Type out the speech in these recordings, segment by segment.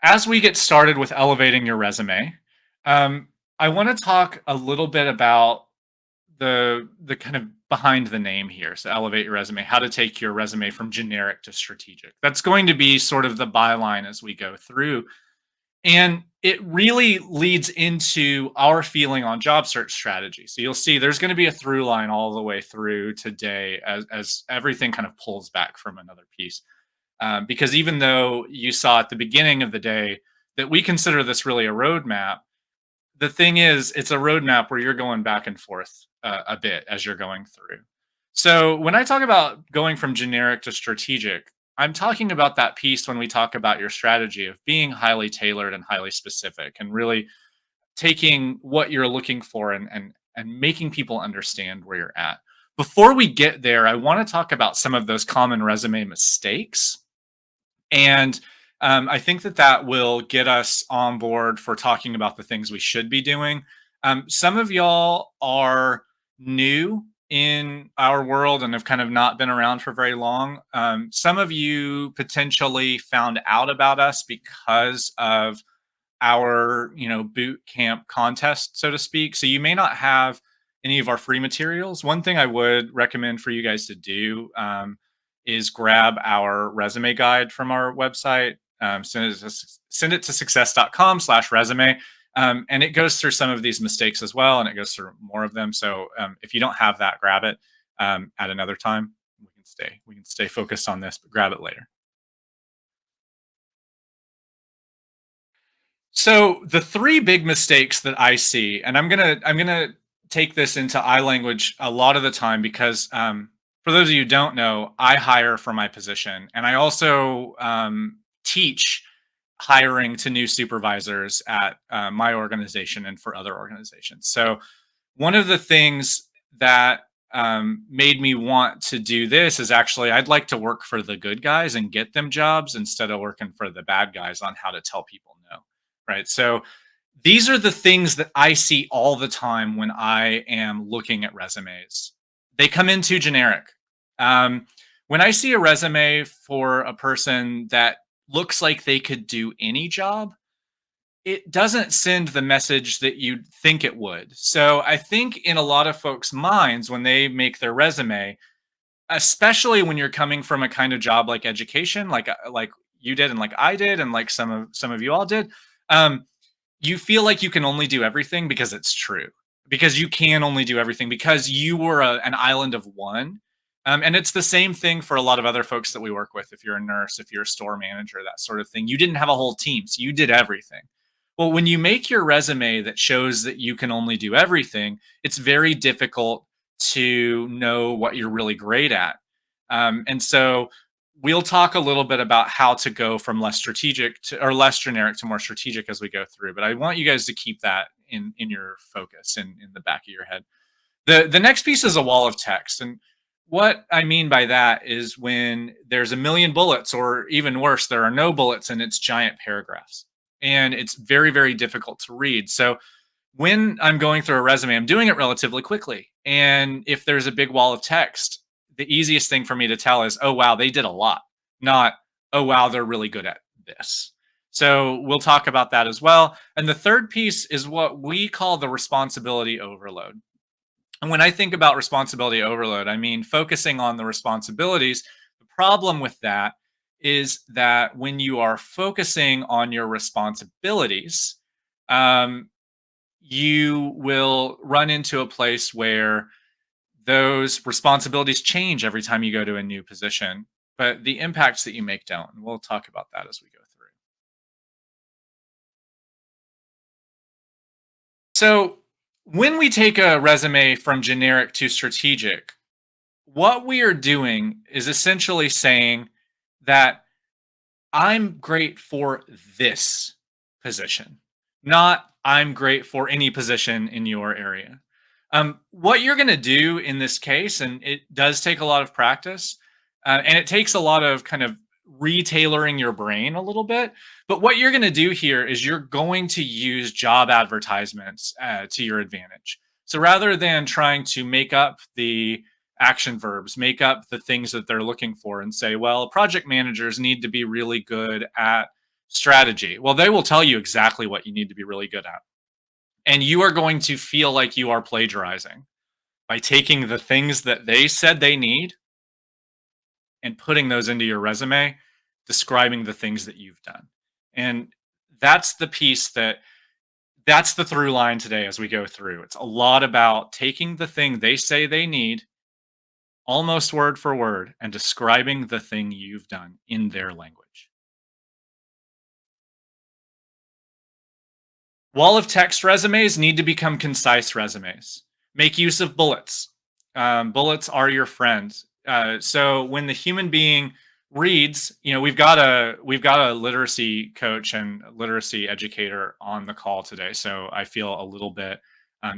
As we get started with elevating your resume, um, I want to talk a little bit about the kind of behind the name here. So elevate your resume, how to take your resume from generic to strategic. That's going to be sort of the byline as we go through. And it really leads into our feeling on job search strategy. So you'll see there's going to be a through line all the way through today as everything kind of pulls back from another piece. Because even though you saw at the beginning of the day that we consider this really a roadmap, the thing is, it's a roadmap where you're going back and forth a bit as you're going through. So when I talk about going from generic to strategic, I'm talking about that piece when we talk about your strategy of being highly tailored and highly specific and really taking what you're looking for and making people understand where you're at. Before we get there, I want to talk about some of those common resume mistakes and I think that that will get us on board for talking about the things we should be doing. Some of y'all are new in our world and have kind of not been around for very long. Some of you potentially found out about us because of our, boot camp contest, so to speak. So you may not have any of our free materials. One thing I would recommend for you guys to do is grab our resume guide from our website. Send it to success.com/resume. And it goes through some of these mistakes as well, and it goes through more of them. So if you don't have that, grab it at another time. We can stay focused on this, but grab it later. So the three big mistakes that I see, and I'm gonna take this into I language a lot of the time because for those of you who don't know, I hire for my position, and I also teach hiring to new supervisors at my organization and for other organizations. So one of the things that made me want to do this is actually I'd like to work for the good guys and get them jobs instead of working for the bad guys on how to tell people no. Right. So these are the things that I see all the time when I am looking at resumes. They come in too generic. When I see a resume for a person that looks like they could do any job, it doesn't send the message that you'd think it would. So I think in a lot of folks' minds, when they make their resume, especially when you're coming from a kind of job like education, like you did and like I did, and like some of you all did, um, you feel like you can only do everything because it's true. Because you can only do everything because you were an island of one. And it's the same thing for a lot of other folks that we work with. If you're a nurse, if you're a store manager, that sort of thing, you didn't have a whole team, so you did everything. Well, when you make your resume that shows that you can only do everything, it's very difficult to know what you're really great at. And so we'll talk a little bit about how to go from less strategic to or less generic to more strategic as we go through. But I want you guys to keep that in your focus and in the back of your head. The next piece is a wall of text. And what I mean by that is when there's a million bullets, or even worse, there are no bullets and it's giant paragraphs. And it's very, very difficult to read. So when I'm going through a resume, I'm doing it relatively quickly. And if there's a big wall of text, the easiest thing for me to tell is, oh, wow, they did a lot, not, oh, wow, they're really good at this. So we'll talk about that as well. And the third piece is what we call the responsibility overload. And when I think about responsibility overload, I mean focusing on the responsibilities. The problem with that is that when you are focusing on your responsibilities, um, you will run into a place where those responsibilities change every time you go to a new position, but the impacts that you make don't. And we'll talk about that as we go through. So, when we take a resume from generic to strategic, what we are doing is essentially saying that I'm great for this position, not I'm great for any position in your area. What you're going to do in this case, and it does take a lot of practice, and it takes a lot of kind of retailoring your brain a little bit. But what you're going to do here is you're going to use job advertisements to your advantage. So rather than trying to make up the action verbs, make up the things that they're looking for, and say, well, project managers need to be really good at Strategy. Well, they will tell you exactly what you need to be really good at. And you are going to feel like you are plagiarizing by taking the things that they said they need and putting those into your resume, describing the things that you've done. And that's the piece that's the through line today as we go through. It's a lot about taking the thing they say they need, almost word for word, and describing the thing you've done in their language. Wall of text resumes need to become concise resumes. Make use of bullets. Bullets are your friends. So when the human being reads, we've got a literacy coach and literacy educator on the call today. So I feel a little bit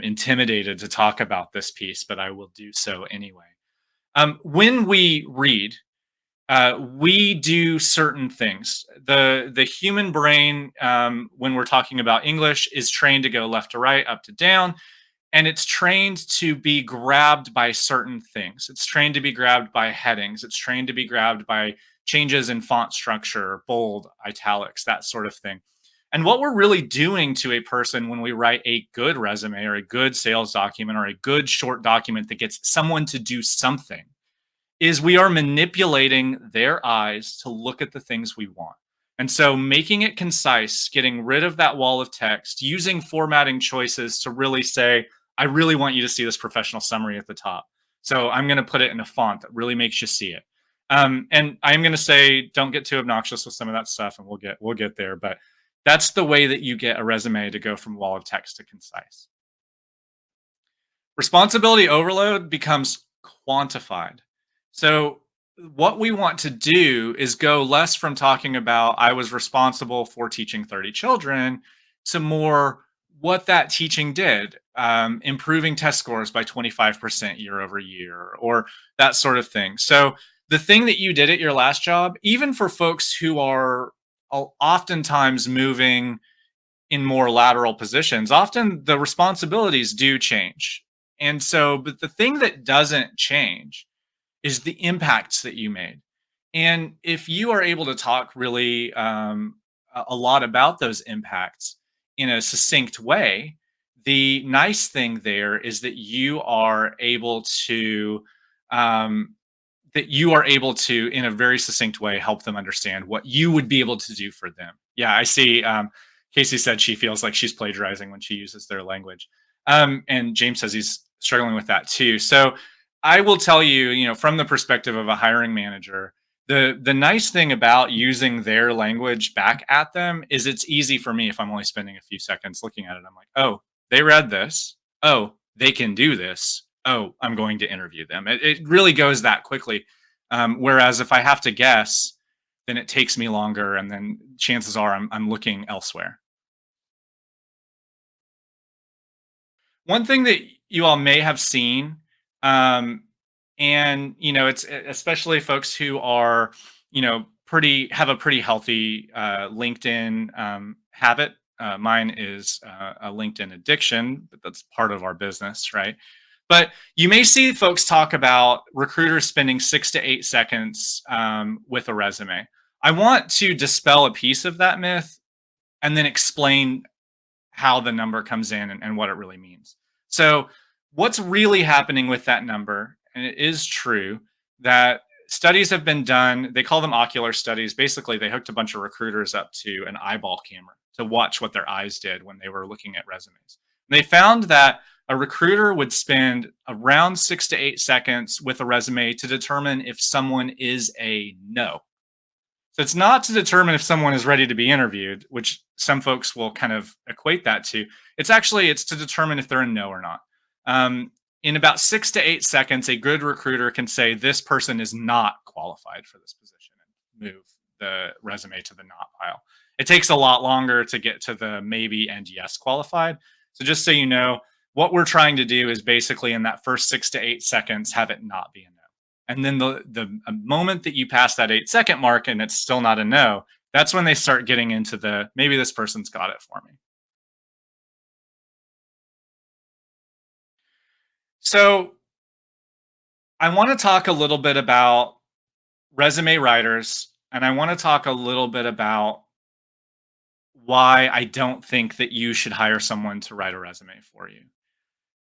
intimidated to talk about this piece, but I will do so anyway. When we read, we do certain things. The human brain, when we're talking about English, is trained to go left to right, up to down, and it's trained to be grabbed by certain things. It's trained to be grabbed by headings. It's trained to be grabbed by changes in font structure, bold, italics, that sort of thing. And what we're really doing to a person when we write a good resume or a good sales document or a good short document that gets someone to do something is we are manipulating their eyes to look at the things we want. And so making it concise, getting rid of that wall of text, using formatting choices to really say, I really want you to see this professional summary at the top. So I'm going to put it in a font that really makes you see it. And I'm going to say, don't get too obnoxious with some of that stuff, and we'll get there. But that's the way that you get a resume to go from wall of text to concise. Responsibility overload becomes quantified. So, what we want to do is go less from talking about I was responsible for teaching 30 children to more what that teaching did, improving test scores by 25% year over year, or that sort of thing. So, the thing that you did at your last job, even for folks who are oftentimes moving in more lateral positions, often the responsibilities do change. And so, but the thing that doesn't change is the impacts that you made. And if you are able to talk really a lot about those impacts in a succinct way, the nice thing there is um, that you are able to, in a very succinct way, help them understand what you would be able to do for them. Yeah, I see. Casey said she feels like she's plagiarizing when she uses their language. And James says he's struggling with that too. So I will tell you, from the perspective of a hiring manager, the nice thing about using their language back at them is it's easy for me if I'm only spending a few seconds looking at it. I'm like, oh, they read this. Oh, they can do this. Oh, I'm going to interview them. It really goes that quickly. Whereas if I have to guess, then it takes me longer, and then chances are I'm looking elsewhere. One thing that you all may have seen, um, and it's especially folks who are, pretty have a pretty healthy LinkedIn habit. Mine is a LinkedIn addiction, but that's part of our business, right? But you may see folks talk about recruiters spending 6 to 8 seconds with a resume. I want to dispel a piece of that myth and then explain how the number comes in and what it really means. So, what's really happening with that number, and it is true that studies have been done, they call them ocular studies. Basically, they hooked a bunch of recruiters up to an eyeball camera to watch what their eyes did when they were looking at resumes. They found that a recruiter would spend around 6 to 8 seconds with a resume to determine if someone is a no. So it's not to determine if someone is ready to be interviewed, which some folks will kind of equate that to. It's to determine if they're a no or not. In about 6 to 8 seconds, a good recruiter can say this person is not qualified for this position and move the resume to the not pile. It takes a lot longer to get to the maybe and yes qualified. So just so you know, what we're trying to do is basically in that first 6 to 8 seconds have it not be a no. And then the moment that you pass that 8 second mark and it's still not a no, that's when they start getting into the maybe this person's got it for me. So I want to talk a little bit about resume writers, and I want to talk a little bit about why I don't think that you should hire someone to write a resume for you.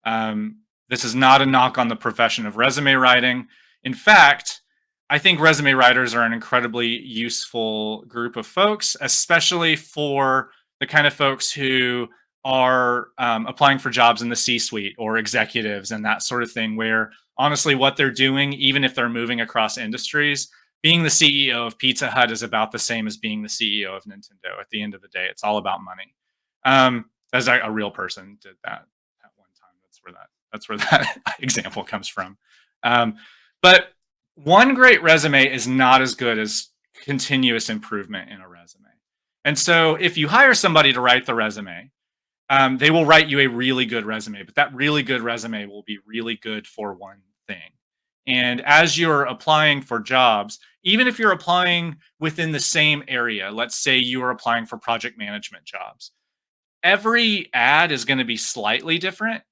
Um, this is not a knock on the profession of resume writing. In fact, I think resume writers are an incredibly useful group of folks, especially for the kind of folks who are applying for jobs in the C suite or executives and that sort of thing, where honestly, what they're doing, even if they're moving across industries, being the CEO of Pizza Hut is about the same as being the CEO of Nintendo. At the end of the day, it's all about money. As a real person did that at one time. That's where that example comes from. Um, but one great resume is not as good as continuous improvement in a resume. And so, if you hire somebody to write the resume, they will write you a really good resume, but that really good resume will be really good for one thing. And as you're applying for jobs, even if you're applying within the same area, let's say you are applying for project management jobs, every ad is going to be slightly different.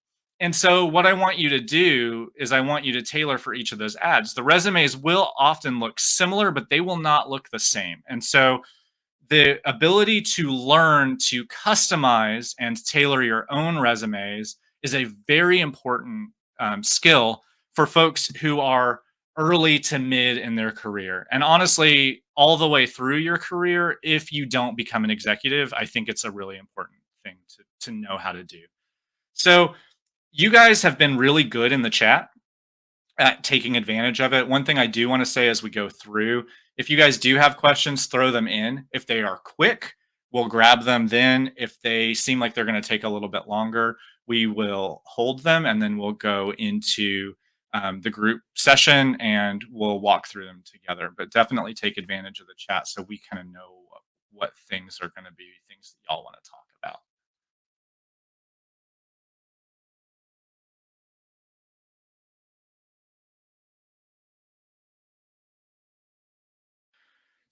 And so, what I want you to do is, I want you to tailor for each of those ads. The resumes will often look similar, but they will not look the same. And so, the ability to learn to customize and tailor your own resumes is a very important skill for folks who are early to mid in their career. And honestly, all the way through your career, if you don't become an executive, I think it's a really important thing to know how to do. So, you guys have been really good in the chat at taking advantage of it. One thing I do want to say as we go through, if you guys do have questions, throw them in. If they are quick, we'll grab them then. If they seem like they're going to take a little bit longer, we will hold them and then we'll go into the group session and we'll walk through them together. But definitely take advantage of the chat so we kind of know what things are going to be things that y'all want to talk about.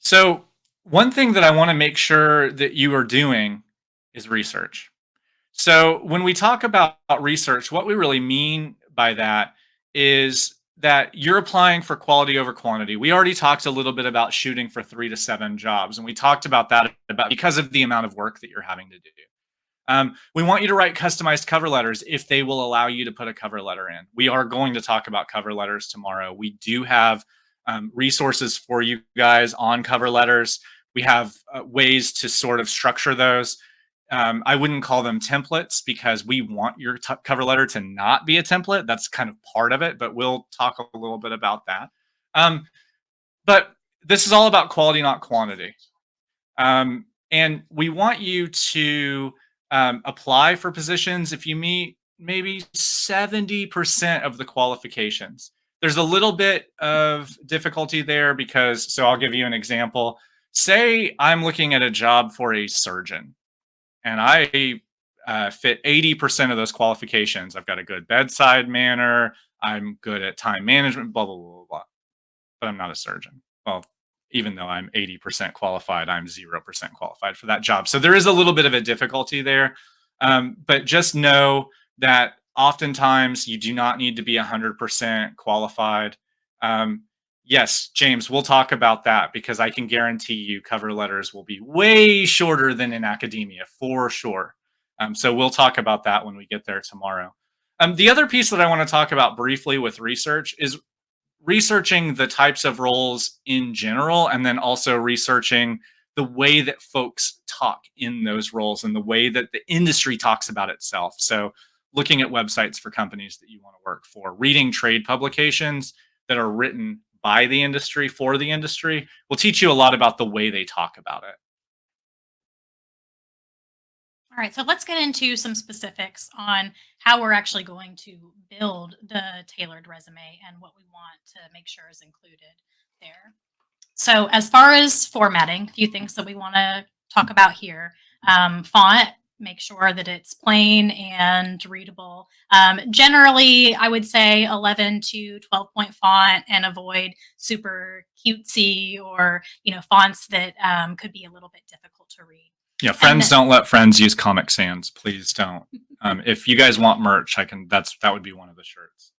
So, one thing that I want to make sure that you are doing is research. So, when we talk about research, what we really mean by that is that you're applying for quality over quantity. We already talked a little bit about shooting for 3 to 7 jobs, and we talked about that about because of the amount of work that you're having to do. We want you to write customized cover letters if they will allow you to put a cover letter in. We are going to talk about cover letters tomorrow. We do have resources for you guys on cover letters. We have ways to sort of structure those. I wouldn't call them templates because we want your cover letter to not be a template. That's kind of part of it, but we'll talk a little bit about that. Um, but this is all about quality, not quantity. And we want you to apply for positions if you meet maybe 70% of the qualifications. There's a little bit of difficulty there because, so I'll give you an example. Say I'm looking at a job for a surgeon and I fit 80% of those qualifications. I've got a good bedside manner. I'm good at time management, blah, blah, blah, blah, blah. But I'm not a surgeon. Well, even though I'm 80% qualified, I'm 0% qualified for that job. So there is a little bit of a difficulty there. But just know that oftentimes you do not need to be 100% qualified. Um, yes, James, we'll talk about that because I can guarantee you cover letters will be way shorter than in academia for sure. So we'll talk about that when we get there tomorrow. The other piece that I want to talk about briefly with research is researching the types of roles in general, and then also researching the way that folks talk in those roles and the way that the industry talks about itself. So, looking at websites for companies that you want to work for, reading trade publications that are written by the industry for the industry will teach you a lot about the way they talk about it. All right, so let's get into some specifics on how we're actually going to build the tailored resume and what we want to make sure is included there. So, as far as formatting, a few things that we want to talk about here. Font, make sure that it's plain and readable. Generally, I would say 11 to 12 point font and avoid super cutesy or fonts that could be a little bit difficult to read. Yeah, And friends don't let friends use Comic Sans. Please don't. If you guys want merch, I can. That would be one of the shirts.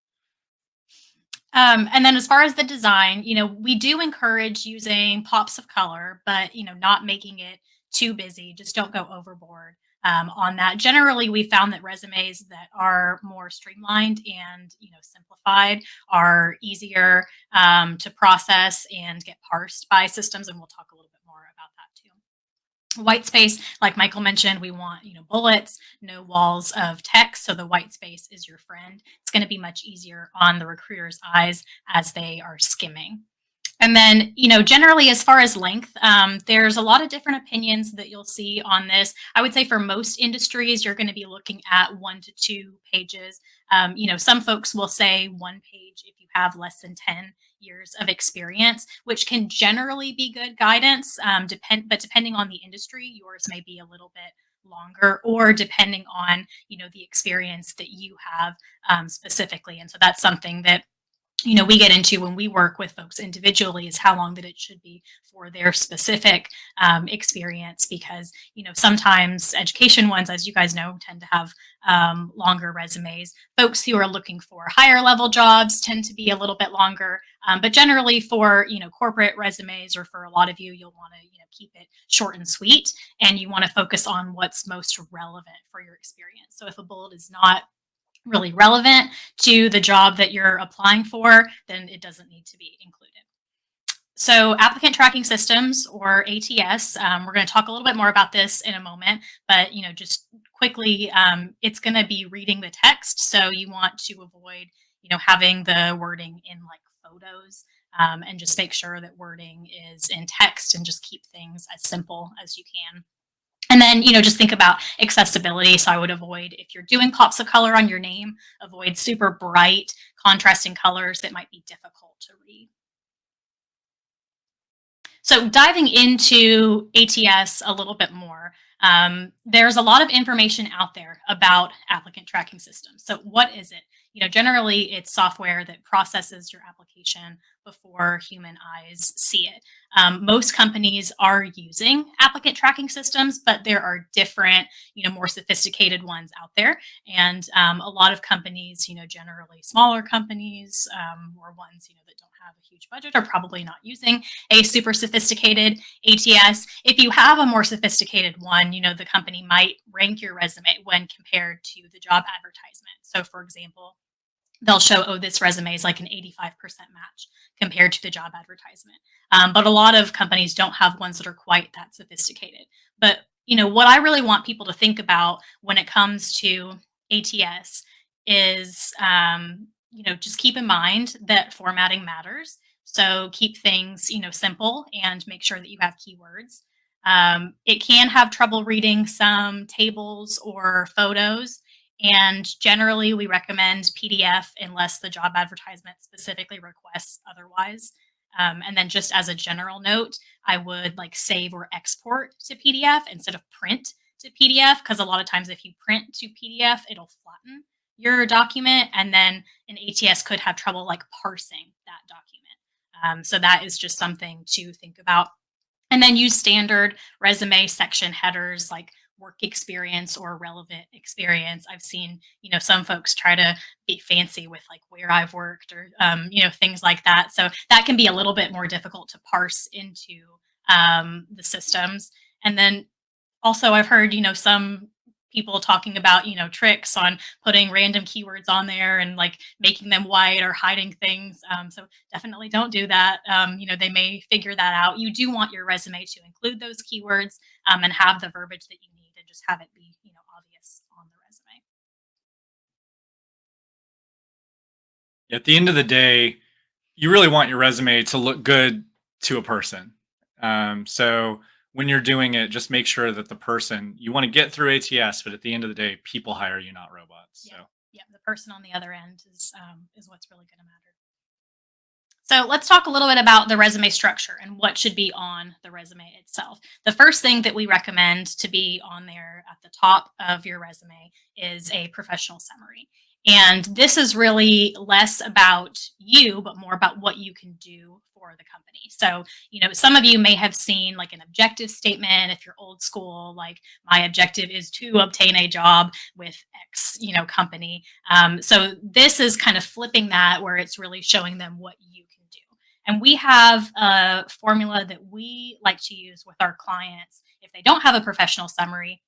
and then as far as the design, we do encourage using pops of color, but not making it too busy. Just don't go overboard on that. Generally, we found that resumes that are more streamlined and simplified are easier to process and get parsed by systems, and we'll talk a little bit more about that too. White space, like Michael mentioned, we want bullets, no walls of text, so the white space is your friend. It's going to be much easier on the recruiter's eyes as they are skimming. And then, generally, as far as length, there's a lot of different opinions that you'll see on this. I would say for most industries, you're going to be looking at 1 to 2 pages. Some folks will say 1 page if you have less than 10 years of experience, which can generally be good guidance. But depending on the industry, yours may be a little bit longer, or depending on the experience that you have specifically. And so that's something that we get into when we work with folks individually, is how long that it should be for their specific experience, because sometimes education ones, as you guys know, tend to have longer resumes. Folks who are looking for higher level jobs tend to be a little bit longer, but generally for corporate resumes, or for a lot of you'll want to keep it short and sweet, and you want to focus on what's most relevant for your experience. So if a bullet is not really relevant to the job that you're applying for, then it doesn't need to be included. So applicant tracking systems, or ATS, we're going to talk a little bit more about this in a moment, but just quickly, it's going to be reading the text. So you want to avoid having the wording in like photos, and just make sure that wording is in text, and just keep things as simple as you can. And then, just think about accessibility. So I would avoid, if you're doing pops of color on your name, avoid super bright, contrasting colors that might be difficult to read. So diving into ATS a little bit more, there's a lot of information out there about applicant tracking systems. So what is it? Generally, it's software that processes your application before human eyes see it. Most companies are using applicant tracking systems, but there are different, more sophisticated ones out there. And a lot of companies, generally smaller companies, or ones, that don't have a huge budget, are probably not using a super sophisticated ATS. If you have a more sophisticated one, the company might rank your resume when compared to the job advertisement. So for example, they'll show, oh, this resume is like an 85% match compared to the job advertisement. But a lot of companies don't have ones that are quite that sophisticated. But, what I really want people to think about when it comes to ATS is, just keep in mind that formatting matters. So keep things, simple, and make sure that you have keywords. It can have trouble reading some tables or photos. And generally, we recommend PDF unless the job advertisement specifically requests otherwise. And then just as a general note, I would save or export to PDF instead of print to PDF, because a lot of times if you print to PDF, it'll flatten your document, and then an ATS could have trouble parsing that document. So that is just something to think about. And then use standard resume section headers like work experience or relevant experience. I've seen, some folks try to be fancy with where I've worked, or, things like that. So that can be a little bit more difficult to parse into the systems. And then also I've heard, some people talking about, tricks on putting random keywords on there and making them white or hiding things. So definitely don't do that. They may figure that out. You do want your resume to include those keywords, and have the verbiage that you need, and just have it be, obvious on the resume. At the end of the day, you really want your resume to look good to a person. So when you're doing it, just make sure that the person, you want to get through ATS, but at the end of the day, people hire you, not robots. Yeah. So Yeah. The person on the other end is what's really going to matter. So let's talk a little bit about the resume structure and what should be on the resume itself. The first thing that we recommend to be on there at the top of your resume is a professional summary. And this is really less about you, but more about what you can do for the company. So, some of you may have seen an objective statement. If you're old school, my objective is to obtain a job with X, company. So this is kind of flipping that, where it's really showing them what you can do. And we have a formula that we like to use with our clients if they don't have a professional summary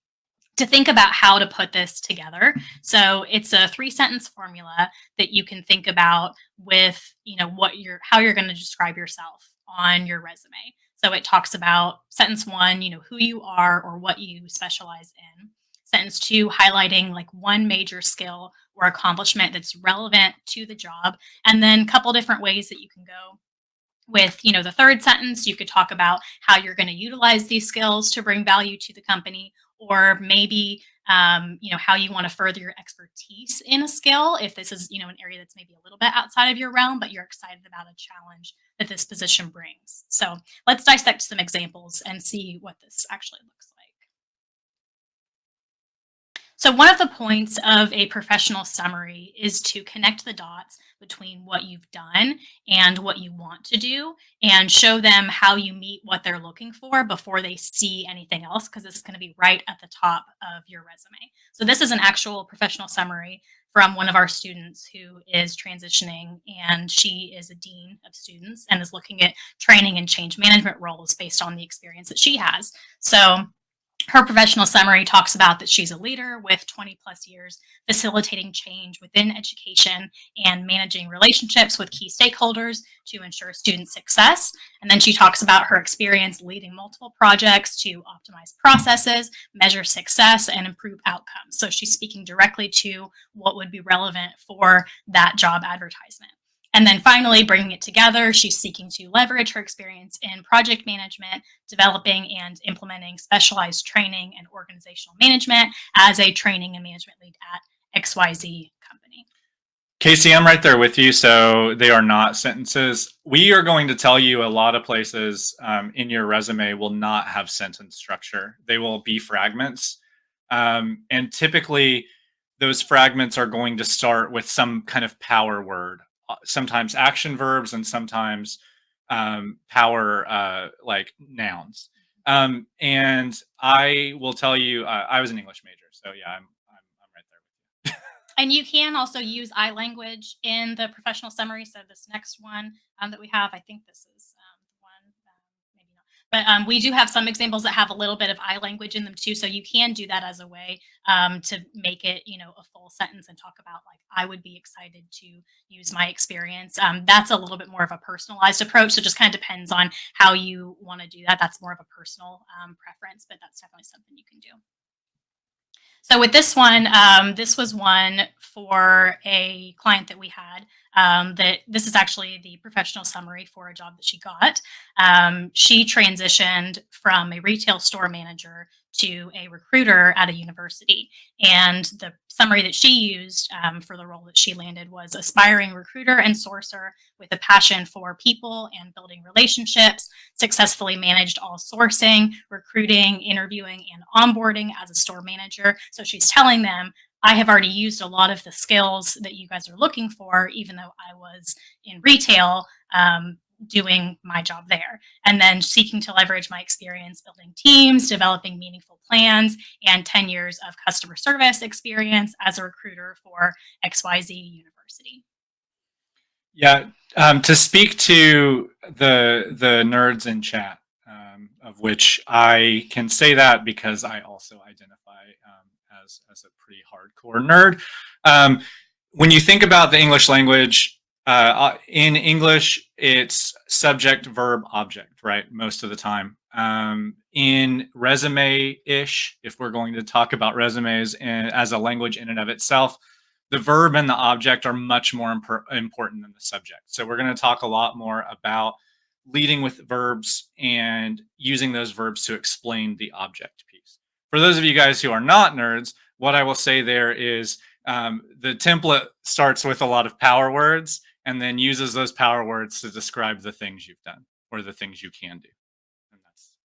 to think about how to put this together. So it's a 3 sentence formula that you can think about with, what how you're going to describe yourself on your resume. So it talks about sentence 1, who you are or what you specialize in. Sentence 2, highlighting like one major skill or accomplishment that's relevant to the job, and then a couple different ways that you can go with the third sentence. You could talk about how you're going to utilize these skills to bring value to the company, or maybe how you want to further your expertise in a skill if this is an area that's maybe a little bit outside of your realm, but you're excited about a challenge that this position brings. So let's dissect some examples and see what this actually looks like. So, one of the points of a professional summary is to connect the dots between what you've done and what you want to do, and show them how you meet what they're looking for before they see anything else, because it's going to be right at the top of your resume. So, this is an actual professional summary from one of our students who is transitioning, and she is a dean of students and is looking at training and change management roles based on the experience that she has. So, her professional summary talks about that she's a leader with 20 plus years facilitating change within education and managing relationships with key stakeholders to ensure student success. And then she talks about her experience leading multiple projects to optimize processes, measure success, and improve outcomes. So she's speaking directly to what would be relevant for that job advertisement. And then finally, bringing it together, she's seeking to leverage her experience in project management, developing and implementing specialized training and organizational management as a training and management lead at XYZ company. Casey, I'm right there with you. So they are not sentences. We are going to tell you a lot of places in your resume will not have sentence structure. They will be fragments. And typically, those fragments are going to start with some kind of power word, sometimes action verbs, and sometimes power like nouns. And I will tell you, I was an English major. So yeah, I'm right there. And you can also use I language in the professional summary. So this next one that we have, I think this is the one, maybe not. But we do have some examples that have a little bit of I language in them too. So you can do that as a way to make it, a full sentence and talk about like, I would be excited to use my experience. That's a little bit more of a personalized approach. So it just kind of depends on how you want to do that. That's more of a personal preference, but that's definitely something you can do. So with this was one for a client that we had. That this is actually the professional summary for a job that she got. She transitioned from a retail store manager to a recruiter at a university, and the summary that she used for the role that she landed was aspiring recruiter and sourcer with a passion for people and building relationships, successfully managed all sourcing, recruiting, interviewing, and onboarding as a store manager. So she's telling them, I have already used a lot of the skills that you guys are looking for, even though I was in retail doing my job there. And then seeking to leverage my experience building teams, developing meaningful plans, and 10 years of customer service experience as a recruiter for XYZ University. Yeah, to speak to the nerds in chat, of which I can say that because I also identify as a pretty hardcore nerd. When you think about the English language, in English, it's subject, verb, object, right? Most of the time. In resume-ish, if we're going to talk about resumes as a language in and of itself, the verb and the object are much more important than the subject. So we're going to talk a lot more about leading with verbs and using those verbs to explain the object piece. For those of you guys who are not nerds, what I will say there is the template starts with a lot of power words and then uses those power words to describe the things you've done or the things you can do. And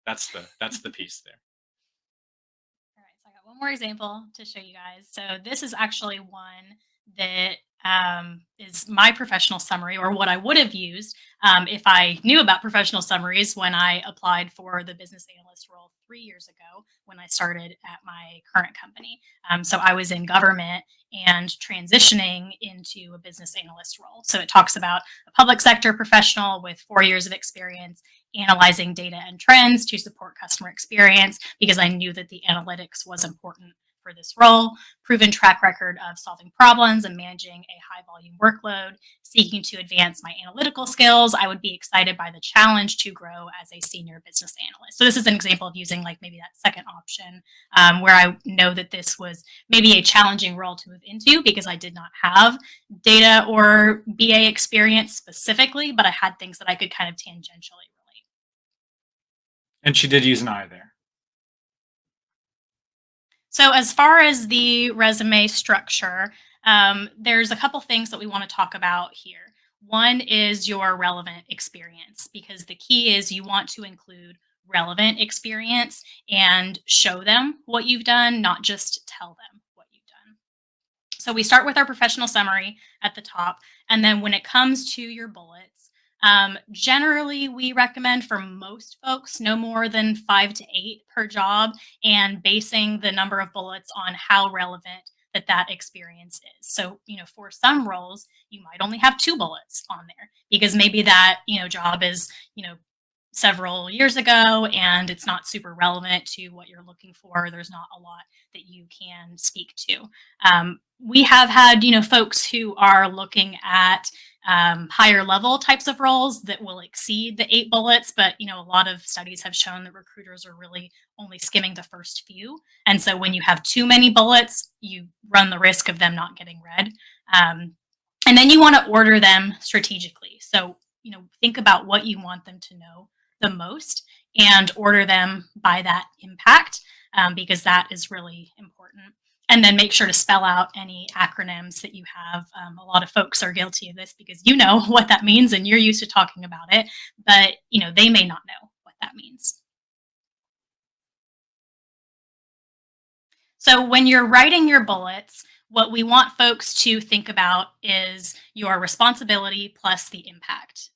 that's the piece there. All right, so I got one more example to show you guys. So this is actually one that is my professional summary, or what I would have used if I knew about professional summaries when I applied for the business analyst role 3 years ago when I started at my current company. So I was in government and transitioning into a business analyst role. So it talks about a public sector professional with 4 years of experience analyzing data and trends to support customer experience, because I knew that the analytics was important for this role. Proven track record of solving problems and managing a high volume workload, seeking to advance my analytical skills. I would be excited by the challenge to grow as a senior business analyst. So this is an example of using like maybe that second option, where I know that this was maybe a challenging role to move into because I did not have data or BA experience specifically, but I had things that I could kind of tangentially relate. And she did use an I there. So, as far as the resume structure, there's a couple things that we want to talk about here. One is your relevant experience, because the key is you want to include relevant experience and show them what you've done, not just tell them what you've done. So we start with our professional summary at the top. And then when it comes to your bullets, generally we recommend for most folks no more than 5 to 8 per job, and basing the number of bullets on how relevant that experience is. So, for some roles, you might only have 2 bullets on there because maybe that, job is, several years ago and it's not super relevant to what you're looking for. There's not a lot that you can speak to. We have had, folks who are looking at higher level types of roles that will exceed the 8 bullets, but a lot of studies have shown that recruiters are really only skimming the first few, and so when you have too many bullets, you run the risk of them not getting read. And then you want to order them strategically. So think about what you want them to know the most and order them by that impact, because that is really important. And then make sure to spell out any acronyms that you have. A lot of folks are guilty of this because you know what that means and you're used to talking about it, but they may not know what that means. So when you're writing your bullets, what we want folks to think about is your responsibility plus the impact.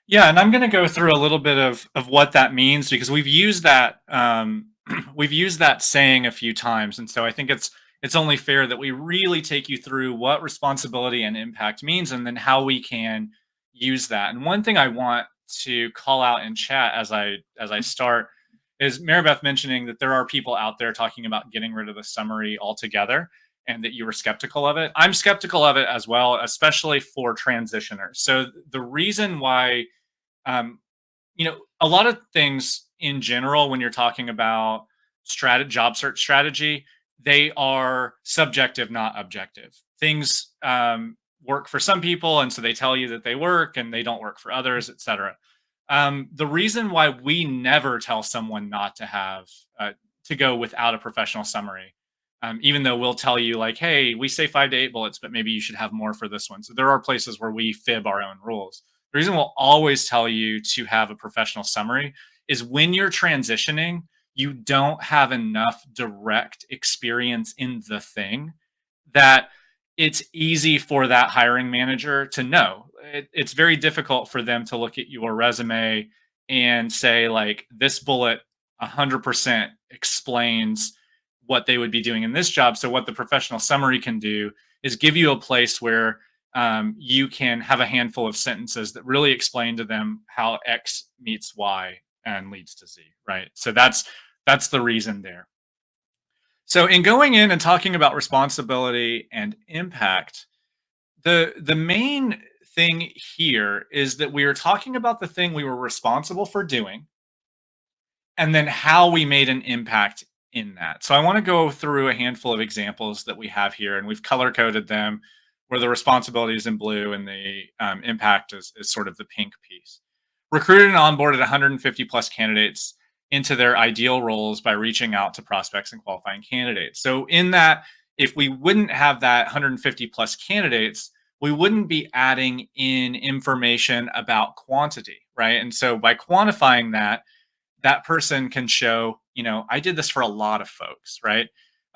Yeah, and I'm going to go through a little bit of what that means because we've used that we've used that saying a few times, and so I think it's only fair that we really take you through what responsibility and impact means, and then how we can use that. And one thing I want to call out in chat as I start is Maribeth mentioning that there are people out there talking about getting rid of the summary altogether, and that you were skeptical of it. I'm skeptical of it as well, especially for transitioners. So the reason why um, a lot of things in general, when you're talking about job search strategy, they are subjective, not objective. Things work for some people, and so they tell you that they work, and they don't work for others, etc. The reason why we never tell someone not to have to go without a professional summary, even though we'll tell you like, hey, we say 5 to 8 bullets, but maybe you should have more for this one. So there are places where we fib our own rules. The reason we'll always tell you to have a professional summary is when you're transitioning, you don't have enough direct experience in the thing that it's easy for that hiring manager to know. It's very difficult for them to look at your resume and say, like, this bullet 100% explains what they would be doing in this job. So, what the professional summary can do is give you a place where you can have a handful of sentences that really explain to them how X meets Y and leads to Z, right? So that's the reason there. So in going in and talking about responsibility and impact, the main thing here is that we are talking about the thing we were responsible for doing and then how we made an impact in that. So I want to go through a handful of examples that we have here, and we've color coded them where the responsibility is in blue and the impact is sort of the pink piece. Recruited and onboarded 150 plus candidates into their ideal roles by reaching out to prospects and qualifying candidates. So in that, if we wouldn't have that 150 plus candidates, we wouldn't be adding in information about quantity, right? And so by quantifying that, that person can show, I did this for a lot of folks, right?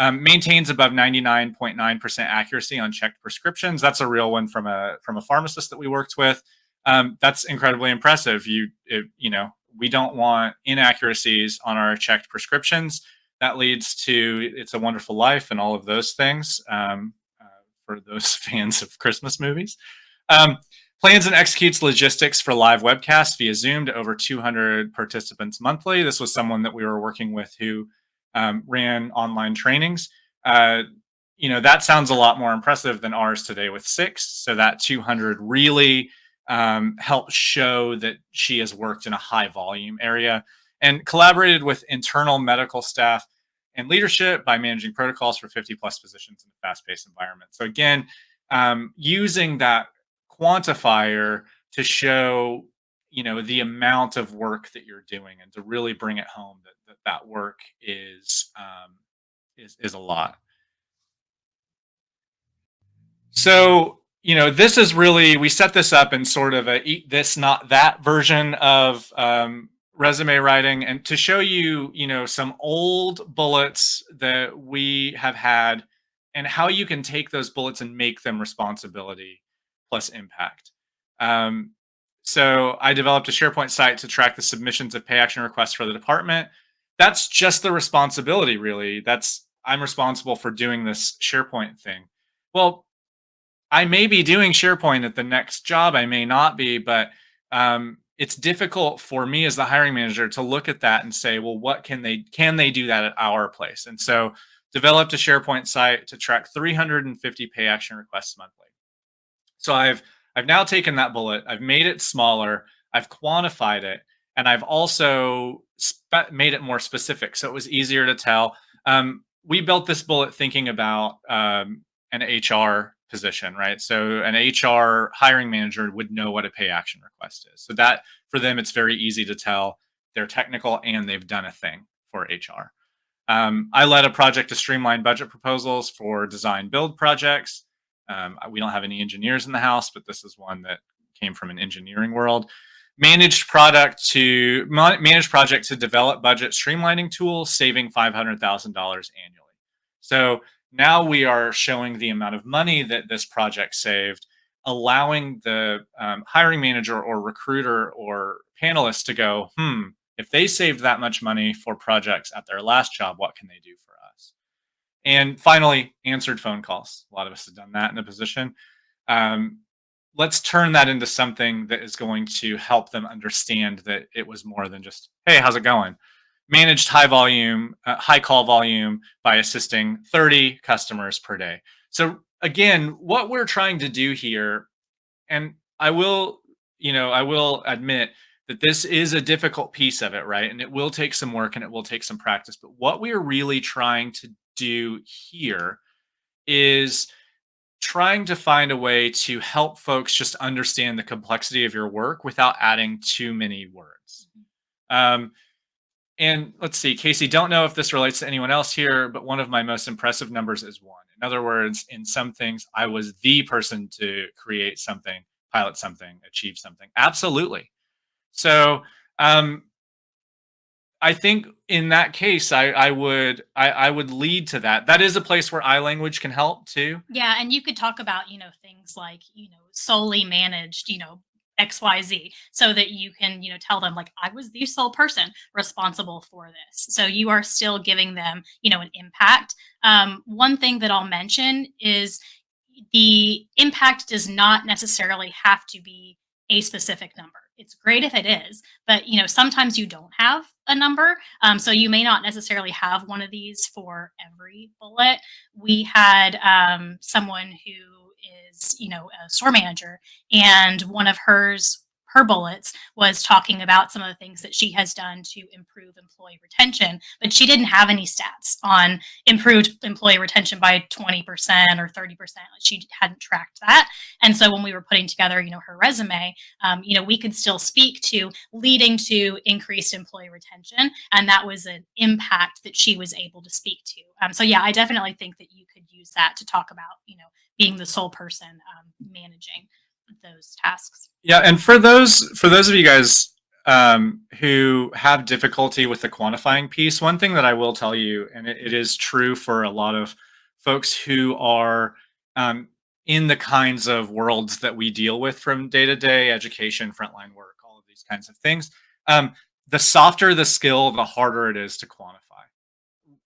Maintains above 99.9% accuracy on checked prescriptions. That's a real one from a pharmacist that we worked with. That's incredibly impressive. We don't want inaccuracies on our checked prescriptions. That leads to It's a Wonderful Life and all of those things, for those fans of Christmas movies. Um, Plans and executes logistics for live webcasts via Zoom to over 200 participants monthly. This was someone that we were working with who ran online trainings. That sounds a lot more impressive than ours today with 6. So that 200 really helps show that she has worked in a high volume area and collaborated with internal medical staff and leadership by managing protocols for 50 plus physicians in a fast paced environment. So again, using that quantifier to show the amount of work that you're doing and to really bring it home that work is a lot. So this is really, we set this up in sort of a eat this not that version of resume writing, and to show you some old bullets that we have had and how you can take those bullets and make them responsibility plus impact. um, so I developed a SharePoint site to track the submissions of pay action requests for the department. That's just the responsibility, really. I'm responsible for doing this SharePoint thing. Well, I may be doing SharePoint at the next job, I may not be, but it's difficult for me as the hiring manager to look at that and say, well, what can they do that at our place? And so developed a SharePoint site to track 350 pay action requests monthly. So I've now taken that bullet, I've made it smaller, I've quantified it, and I've also made it more specific, so it was easier to tell. We built this bullet thinking about an HR position, right? So an HR hiring manager would know what a pay action request is. So that for them, it's very easy to tell they're technical and they've done a thing for HR. I led a project to streamline budget proposals for design build projects. We don't have any engineers in the house, but this is one that came from an engineering world. Managed project to develop budget streamlining tools, saving $500,000 annually. So now we are showing the amount of money that this project saved, allowing the hiring manager or recruiter or panelist to go, if they saved that much money for projects at their last job, what can they do for us? And finally, answered phone calls. A lot of us have done that in a position. Let's turn that into something that is going to help them understand that it was more than just, hey, how's it going? Managed high call volume by assisting 30 customers per day. So again, what we're trying to do here, and I will admit that this is a difficult piece of it, right? And it will take some work and it will take some practice. But what we are really trying to do here is trying to find a way to help folks just understand the complexity of your work without adding too many words. And let's see, Casey, don't know if this relates to anyone else here, but one of my most impressive numbers is 1. In other words, in some things, I was the person to create something, pilot something, achieve something. Absolutely. So I think in that case, I would lead to that. That is a place where iLanguage can help too. Yeah, and you could talk about, things like, solely managed, XYZ, so that you can, tell them like I was the sole person responsible for this. So you are still giving them, an impact. One thing that I'll mention is the impact does not necessarily have to be a specific number. It's great if it is, but sometimes you don't have a number. So you may not necessarily have one of these for every bullet. We had someone who is, a store manager, and one of her bullets was talking about some of the things that she has done to improve employee retention, but she didn't have any stats on improved employee retention by 20% or 30%. She hadn't tracked that. And so when we were putting together, her resume, we could still speak to leading to increased employee retention. And that was an impact that she was able to speak to. So yeah, I definitely think that you could use that to talk about, being the sole person managing those tasks. Yeah, and for those of you guys who have difficulty with the quantifying piece, one thing that I will tell you, and it is true for a lot of folks who are um, in the kinds of worlds that we deal with from day to day, education, frontline work, all of these kinds of things. Um, the softer the skill, the harder it is to quantify.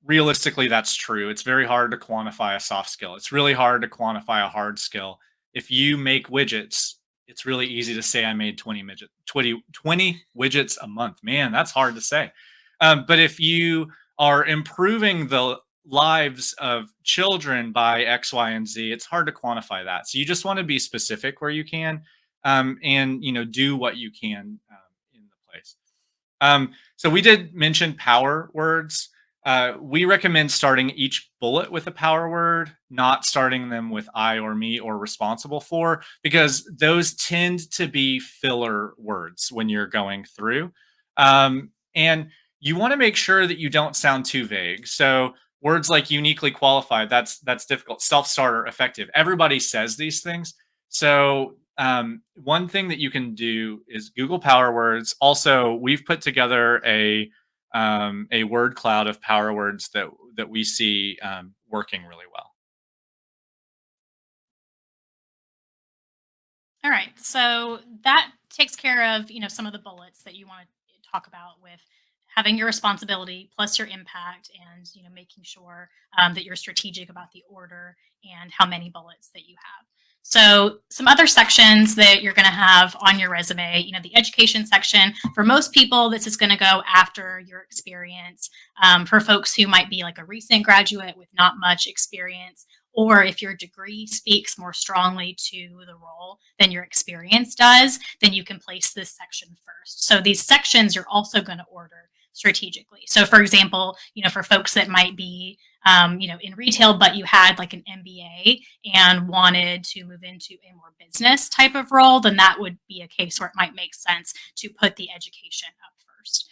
Realistically, that's true. It's very hard to quantify a soft skill. It's really hard to quantify a hard skill. If you make widgets, it's really easy to say I made 20 widgets a month. Man, that's hard to say. But if you are improving the lives of children by X, Y, and Z, it's hard to quantify that. So you just want to be specific where you can, and do what you can in the place. So we did mention power words. We recommend starting each bullet with a power word, not starting them with I or me or responsible for, because those tend to be filler words when you're going through. And you want to make sure that you don't sound too vague. So words like uniquely qualified, that's difficult. Self-starter, effective. Everybody says these things. So one thing that you can do is Google Power Words. Also, we've put together a word cloud of power words that we see working really well. All right. So that takes care of, some of the bullets that you want to talk about with having your responsibility plus your impact and, making sure that you're strategic about the order and how many bullets that you have. So some other sections that you're going to have on your resume, the education section, for most people, this is going to go after your experience. For folks who might be like a recent graduate with not much experience, or if your degree speaks more strongly to the role than your experience does, then you can place this section first. So these sections you're also going to order strategically. So for example, for folks that might be in retail, but you had like an MBA and wanted to move into a more business type of role, then that would be a case where it might make sense to put the education up first.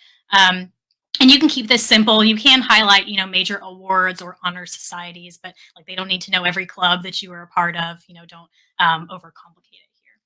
And you can keep this simple. You can highlight, major awards or honor societies, but like they don't need to know every club that you were a part of. Don't overcomplicate it here.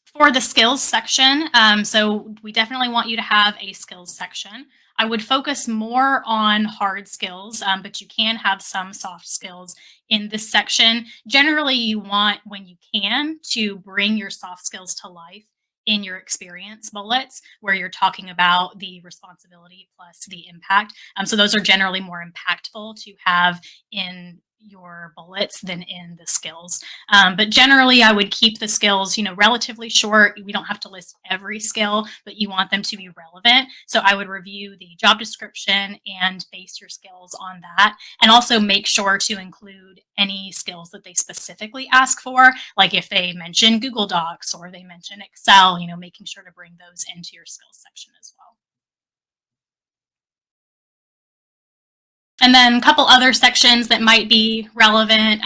For the skills section, so we definitely want you to have a skills section. I would focus more on hard skills, but you can have some soft skills in this section. Generally, you want, when you can, to bring your soft skills to life in your experience bullets, where you're talking about the responsibility plus the impact. So those are generally more impactful to have in your bullets than in the skills. But generally, I would keep the skills, relatively short. We don't have to list every skill, but you want them to be relevant. So I would review the job description and base your skills on that. And also make sure to include any skills that they specifically ask for. Like if they mention Google Docs or they mention Excel, making sure to bring those into your skills section as well. And then a couple other sections that might be relevant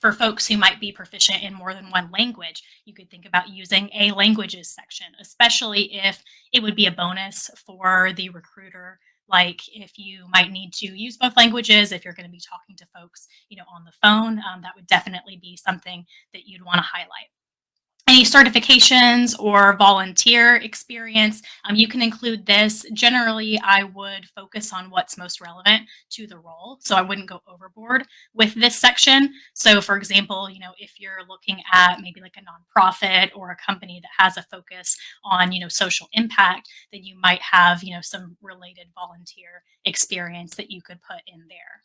for folks who might be proficient in more than one language. You could think about using a languages section, especially if it would be a bonus for the recruiter. Like if you might need to use both languages, if you're going to be talking to folks, on the phone, that would definitely be something that you'd want to highlight. Any certifications or volunteer experience, you can include this. Generally, I would focus on what's most relevant to the role. So I wouldn't go overboard with this section. So for example, if you're looking at maybe like a nonprofit or a company that has a focus on, social impact, then you might have, some related volunteer experience that you could put in there.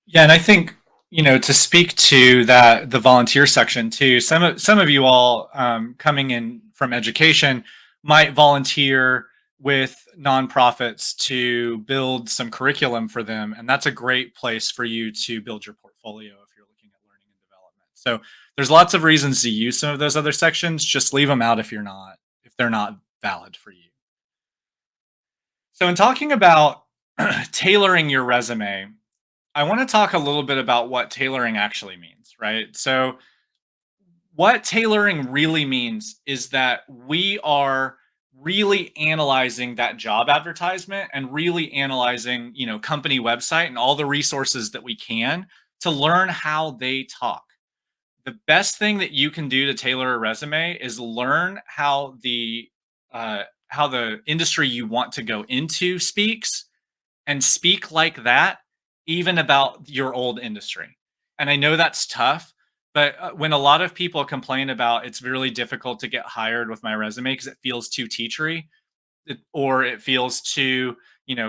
Yeah, and I think to speak to that, the volunteer section too. Some of you all coming in from education might volunteer with nonprofits to build some curriculum for them, and that's a great place for you to build your portfolio if you're looking at learning and development. So there's lots of reasons to use some of those other sections. Just leave them out if they're not valid for you. So in talking about tailoring your resume, I want to talk a little bit about what tailoring actually means, right? So, what tailoring really means is that we are really analyzing that job advertisement and really analyzing, company website and all the resources that we can to learn how they talk. The best thing that you can do to tailor a resume is learn how the industry you want to go into speaks, and speak like that even about your old industry. And I know that's tough, but when a lot of people complain about it's really difficult to get hired with my resume because it feels too teachery, or it feels too,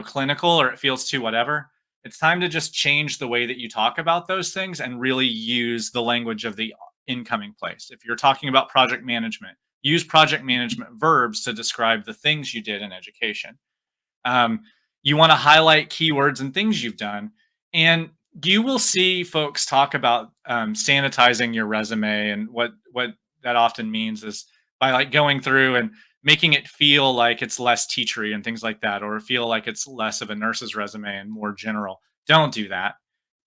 clinical, or it feels too whatever, it's time to just change the way that you talk about those things and really use the language of the incoming place. If you're talking about project management, use project management verbs to describe the things you did in education. um, you want to highlight keywords and things you've done. And you will see folks talk about sanitizing your resume. And what that often means is by like going through and making it feel like it's less teachery and things like that, or feel like it's less of a nurse's resume and more general. Don't do that.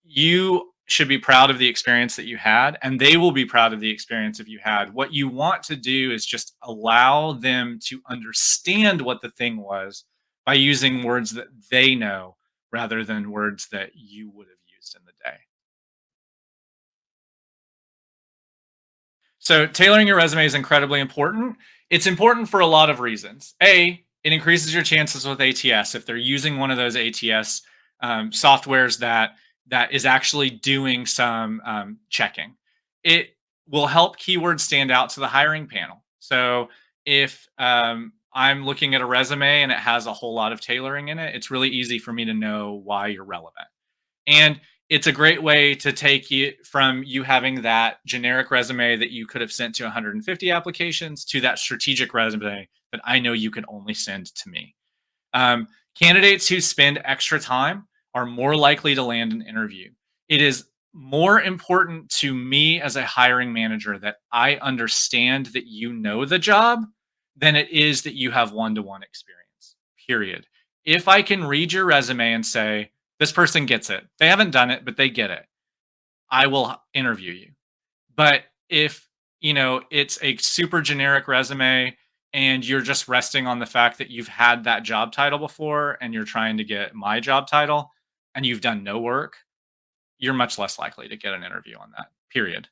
You should be proud of the experience that you had, and they will be proud of the experience if you had. What you want to do is just allow them to understand what the thing was by using words that they know rather than words that you would have used in the day. So tailoring your resume is incredibly important. It's important for a lot of reasons. A, it increases your chances with ATS if they're using one of those ATS softwares that is actually doing some checking. It will help keywords stand out to the hiring panel. So if I'm looking at a resume and it has a whole lot of tailoring in it, it's really easy for me to know why you're relevant. And it's a great way to take you from you having that generic resume that you could have sent to 150 applications to that strategic resume that I know you can only send to me. Candidates who spend extra time are more likely to land an interview. It is more important to me as a hiring manager that I understand that you know the job than it is that you have one to one experience, period. If I can read your resume and say, this person gets it, they haven't done it, but they get it, I will interview you. But if, it's a super generic resume and you're just resting on the fact that you've had that job title before and you're trying to get my job title and you've done no work, you're much less likely to get an interview on that. Period.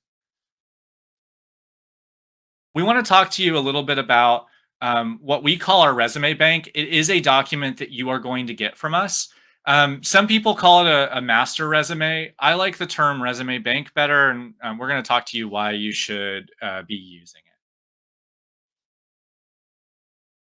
We want to talk to you a little bit about what we call our resume bank. It is a document that you are going to get from us. Some people call it a master resume. I like the term resume bank better, and we're going to talk to you why you should be using it.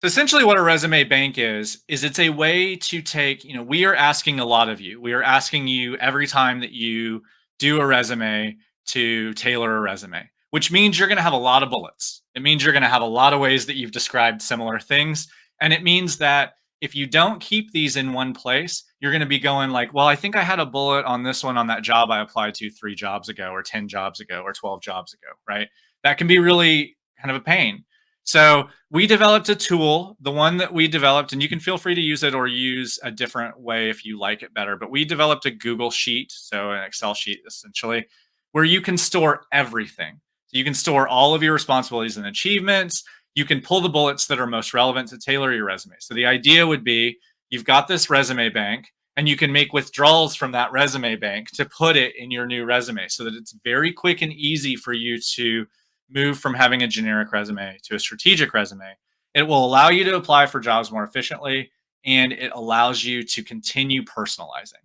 So essentially what a resume bank is it's a way to take, we are asking a lot of you. We are asking you every time that you do a resume to tailor a resume, which means you're going to have a lot of bullets. It means you're going to have a lot of ways that you've described similar things. And it means that if you don't keep these in one place, you're going to be going like, well, I think I had a bullet on this one on that job I applied to 3 jobs ago or 10 jobs ago or 12 jobs ago, right? That can be really kind of a pain. So we developed a tool, the one that we developed, and you can feel free to use it or use a different way if you like it better. But we developed a Google sheet, so an Excel sheet essentially, where you can store everything. So you can store all of your responsibilities and achievements. You can pull the bullets that are most relevant to tailor your resume. So the idea would be you've got this resume bank and you can make withdrawals from that resume bank to put it in your new resume so that it's very quick and easy for you to move from having a generic resume to a strategic resume. It will allow you to apply for jobs more efficiently, and it allows you to continue personalizing.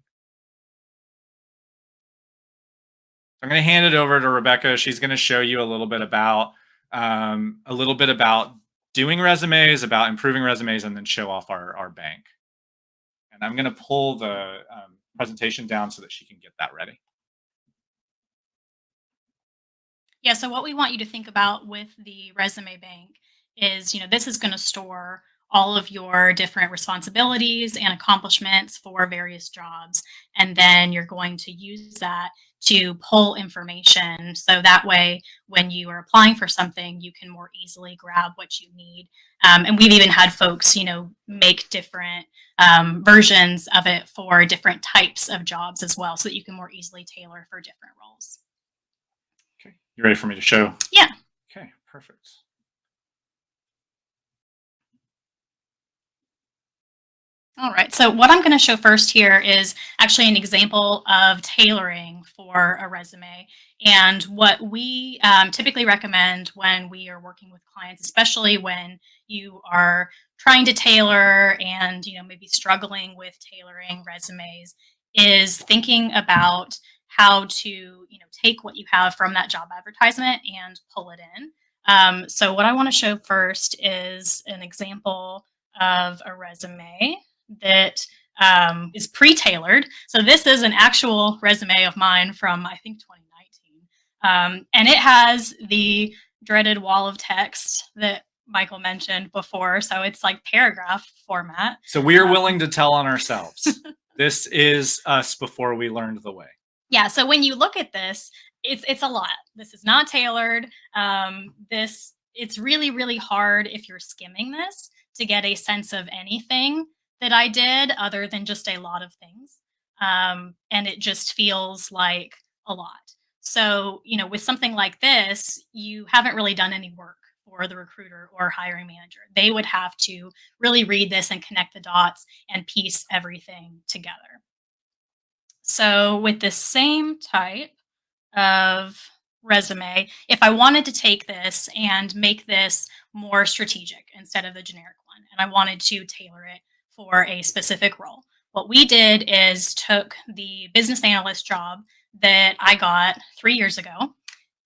So I'm going to hand it over to Rebecca. She's going to show you a little bit about doing resumes, about improving resumes, and then show off our bank. And I'm going to pull the presentation down so that she can get that ready. Yeah, so what we want you to think about with the resume bank is, this is going to store all of your different responsibilities and accomplishments for various jobs. And then you're going to use that to pull information. So that way, when you are applying for something, you can more easily grab what you need. And we've even had folks, make different versions of it for different types of jobs as well, so that you can more easily tailor for different roles. Okay. You ready for me to show? Yeah. Okay, perfect. All right. So what I'm going to show first here is actually an example of tailoring for a resume, and what we typically recommend when we are working with clients, especially when you are trying to tailor and maybe struggling with tailoring resumes, is thinking about how to take what you have from that job advertisement and pull it in. So what I want to show first is an example of a resume that is pre-tailored. So this is an actual resume of mine from I think 2019, and it has the dreaded wall of text that Michael mentioned before. So it's like paragraph format. So we are willing to tell on ourselves. This is us before we learned the way. Yeah. So when you look at this, it's a lot. This is not tailored. This It's really really hard if you're skimming this to get a sense of anything that I did other than just a lot of things, and it just feels like a lot. So with something like this, you haven't really done any work for the recruiter or hiring manager. They would have to really read this and connect the dots and piece everything together. So with the same type of resume, if I wanted to take this and make this more strategic instead of the generic one, and I wanted to tailor it for a specific role, what we did is took the business analyst job that I got 3 years ago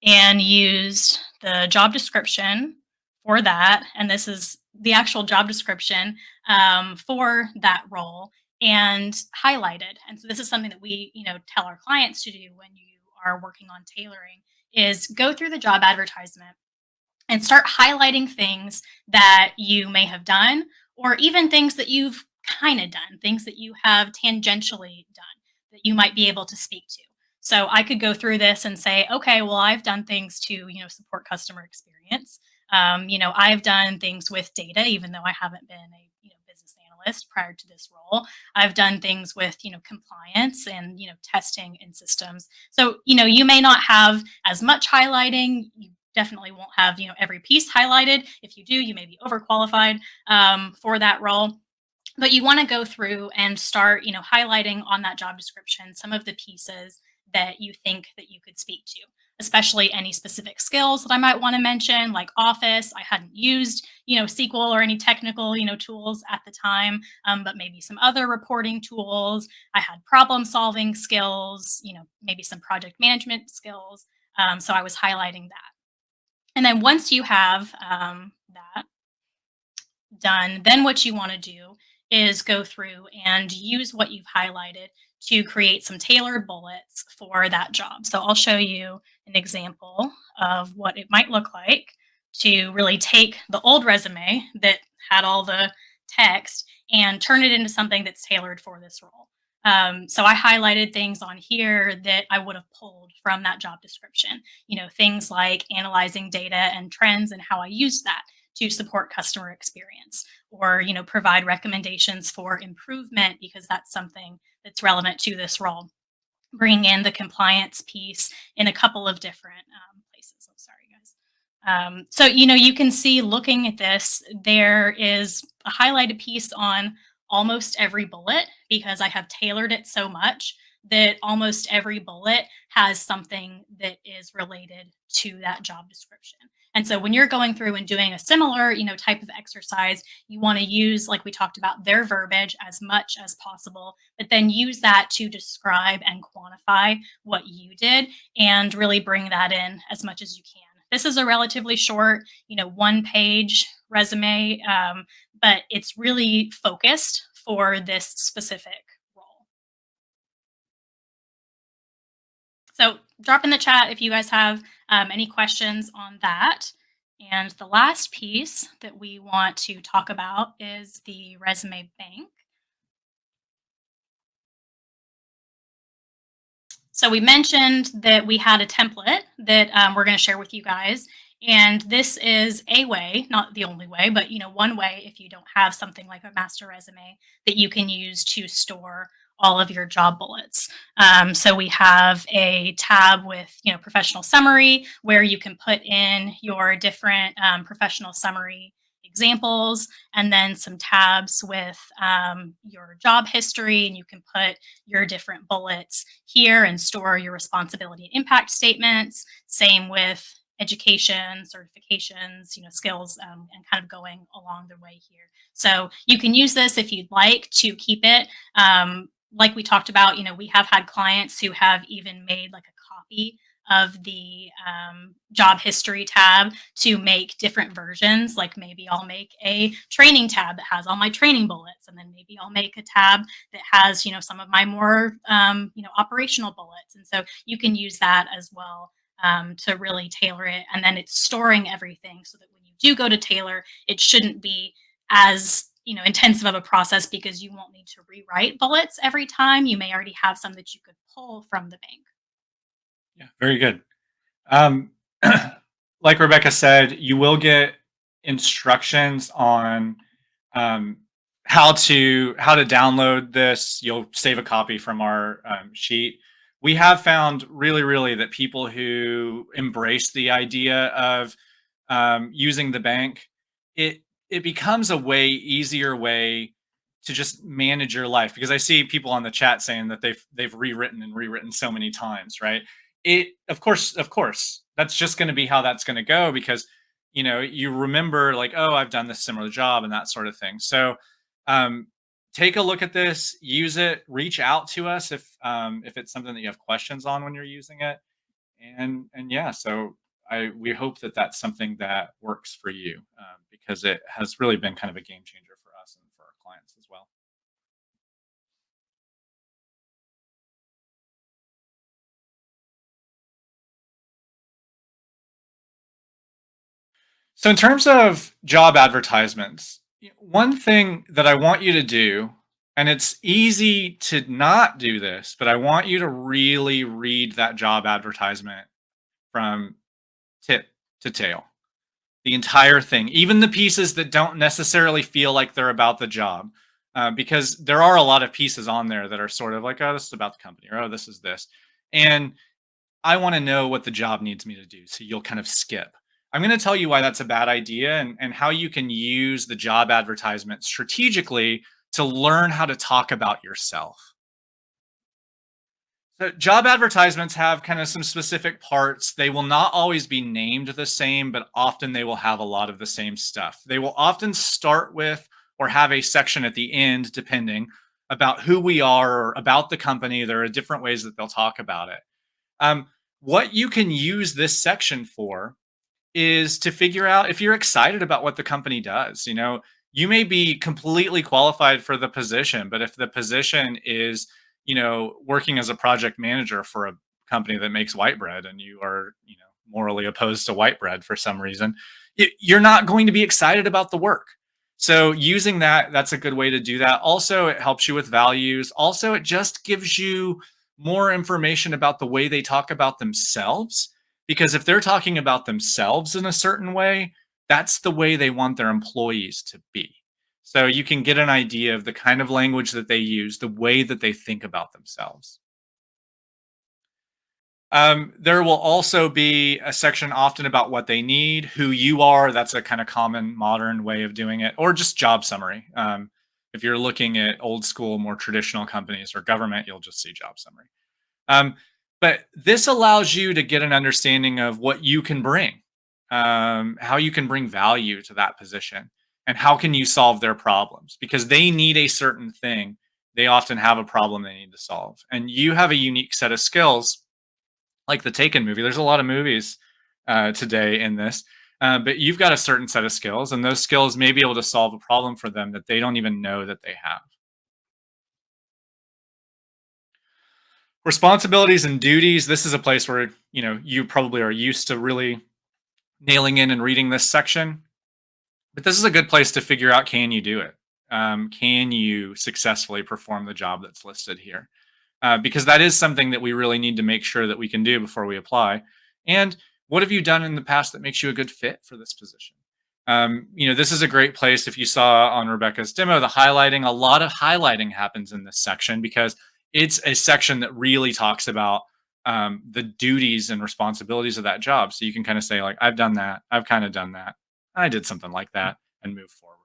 and used the job description for that. And this is the actual job description for that role and highlighted. And so this is something that we, tell our clients to do when you are working on tailoring is go through the job advertisement and start highlighting things that you may have done or even things that you've kind of done, things that you have tangentially done that you might be able to speak to. So I could go through this and say, okay, well, I've done things to, support customer experience. I've done things with data, even though I haven't been a, business analyst prior to this role. I've done things with, compliance and, testing in systems. So, you may not have as much highlighting. You definitely won't have, every piece highlighted. If you do, you may be overqualified for that role. But you want to go through and start, highlighting on that job description some of the pieces that you think that you could speak to, especially any specific skills that I might want to mention, like Office. I hadn't used, SQL or any technical, tools at the time, but maybe some other reporting tools. I had problem solving skills, maybe some project management skills. So I was highlighting that. And then once you have that done, then what you want to do is go through and use what you've highlighted to create some tailored bullets for that job. So I'll show you an example of what it might look like to really take the old resume that had all the text and turn it into something that's tailored for this role. So I highlighted things on here that I would have pulled from that job description. Things like analyzing data and trends and how I used that to support customer experience, or provide recommendations for improvement because that's something that's relevant to this role. Bring in the compliance piece in a couple of different places. I'm sorry, guys. So you can see, looking at this, there is a highlighted piece on almost every bullet because I have tailored it so much that almost every bullet has something that is related to that job description. And so when you're going through and doing a similar, type of exercise, you want to use, like we talked about, their verbiage as much as possible, but then use that to describe and quantify what you did and really bring that in as much as you can. This is a relatively short, one-page resume, but it's really focused for this specific role. So drop in the chat if you guys have any questions on that. And the last piece that we want to talk about is the resume bank. So we mentioned that we had a template that we're going to share with you guys. And this is a way, not the only way, but one way, if you don't have something like a master resume, that you can use to store all of your job bullets. So we have a tab with professional summary where you can put in your different professional summary examples, and then some tabs with your job history, and you can put your different bullets here and store your responsibility and impact statements. Same with education, certifications, skills, and kind of going along the way here. So you can use this if you'd like to keep it. Like we talked about, we have had clients who have even made like a copy of the job history tab to make different versions. Like maybe I'll make a training tab that has all my training bullets, and then maybe I'll make a tab that has, some of my more, operational bullets. And so you can use that as well to really tailor it. And then it's storing everything so that when you do go to tailor, it shouldn't be as intensive of a process because you won't need to rewrite bullets every time. You may already have some that you could pull from the bank. Yeah, very good. Um, like Rebecca said, you will get instructions on um, how to download this. You'll save a copy from our sheet. We have found really that people who embrace the idea of using the bank, it becomes a way easier way to just manage your life, because I see people on the chat saying that they've rewritten so many times, right? It of course that's just going to be how that's going to go, because you remember like, oh, I've done this similar job and that sort of thing. So um take a look at this, use it, reach out to us if it's something that you have questions on when you're using it. And yeah, so I we hope that that's something that works for you, because it has really been kind of a game changer for us and for our clients as well. So in terms of job advertisements, one thing that I want you to do, and it's easy to not do this, but I want you to really read that job advertisement from tip to tail. The entire thing, even the pieces that don't necessarily feel like they're about the job, because there are a lot of pieces on there that are sort of like, oh, this is about the company, or oh, this is this. And I want to know what the job needs me to do. So you'll kind of skip. I'm going to tell you why that's a bad idea, and how you can use the job advertisement strategically to learn how to talk about yourself. So job advertisements have kind of some specific parts. They will not always be named the same, but often they will have a lot of the same stuff. They will often start with or have a section at the end, depending, about who we are or about the company. There are different ways that they'll talk about it. Um, what you can use this section for is to figure out if you're excited about what the company does. You may be completely qualified for the position, but if the position is, working as a project manager for a company that makes white bread, and you are, morally opposed to white bread for some reason, you're not going to be excited about the work. So using that's a good way to do that. Also, it helps you with values. Also, it just gives you more information about the way they talk about themselves, because if they're talking about themselves in a certain way, that's the way they want their employees to be. So you can get an idea of the kind of language that they use, the way that they think about themselves. There will also be a section often about what they need, who you are. That's a kind of common modern way of doing it, or just job summary. If you're looking at old school, more traditional companies or government, you'll just see job summary. Um, but this allows you to get an understanding of what you can bring, how you can bring value to that position, and how can you solve their problems, because they need a certain thing. They often have a problem they need to solve, and you have a unique set of skills, like the Taken movie. There's a lot of movies today in this, but you've got a certain set of skills, and those skills may be able to solve a problem for them that they don't even know that they have. Responsibilities and duties. This is a place where you probably are used to really nailing in and reading this section, but this is a good place to figure out, can you do it? Can you successfully perform the job that's listed here? Because that is something that we really need to make sure that we can do before we apply. And what have you done in the past that makes you a good fit for this position? This is a great place. If you saw on Rebecca's demo, the highlighting, a lot of highlighting happens in this section, because it's a section that really talks about the duties and responsibilities of that job. So you can kind of say, like, I've done that. I've kind of done that. I did something like that. and move forward.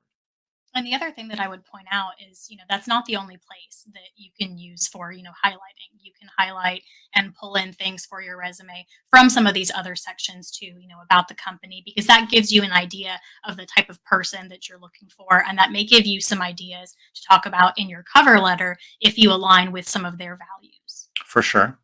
And the other thing that I would point out is, that's not the only place that you can use for, highlighting. You can highlight and pull in things for your resume from some of these other sections too, about the company, because that gives you an idea of the type of person that you're looking for. And that may give you some ideas to talk about in your cover letter if you align with some of their values. For sure.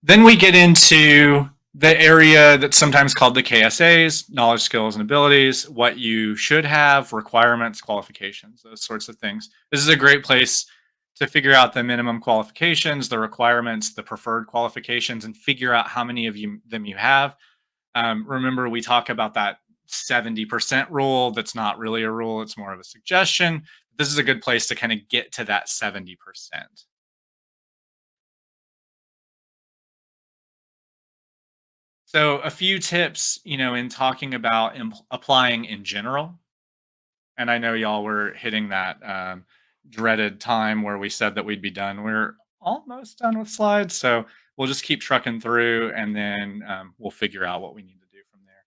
Then we get into the area that's sometimes called the KSAs, knowledge, skills, and abilities, what you should have, requirements, qualifications, those sorts of things. This is a great place to figure out the minimum qualifications, the requirements, the preferred qualifications, and figure out how many of them you have. Remember, we talk about that 70% rule. That's not really a rule, it's more of a suggestion. This is a good place to kind of get to that 70%. So a few tips, in talking about applying in general. And I know y'all were hitting that dreaded time where we said that we'd be done. We're almost done with slides, so we'll just keep trucking through, and then we'll figure out what we need to do from there.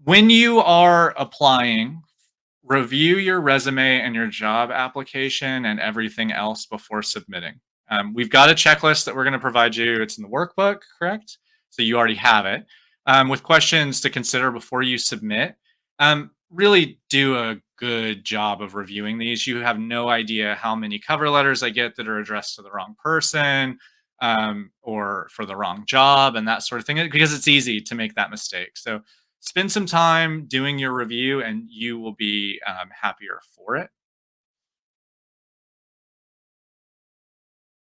When you are applying, review your resume and your job application and everything else before submitting. We've got a checklist that we're going to provide you. It's in the workbook, correct? So you already have it. With questions to consider before you submit. Really do a good job of reviewing these. You have no idea how many cover letters I get that are addressed to the wrong person or for the wrong job and that sort of thing, because it's easy to make that mistake. So spend some time doing your review and you will be happier for it.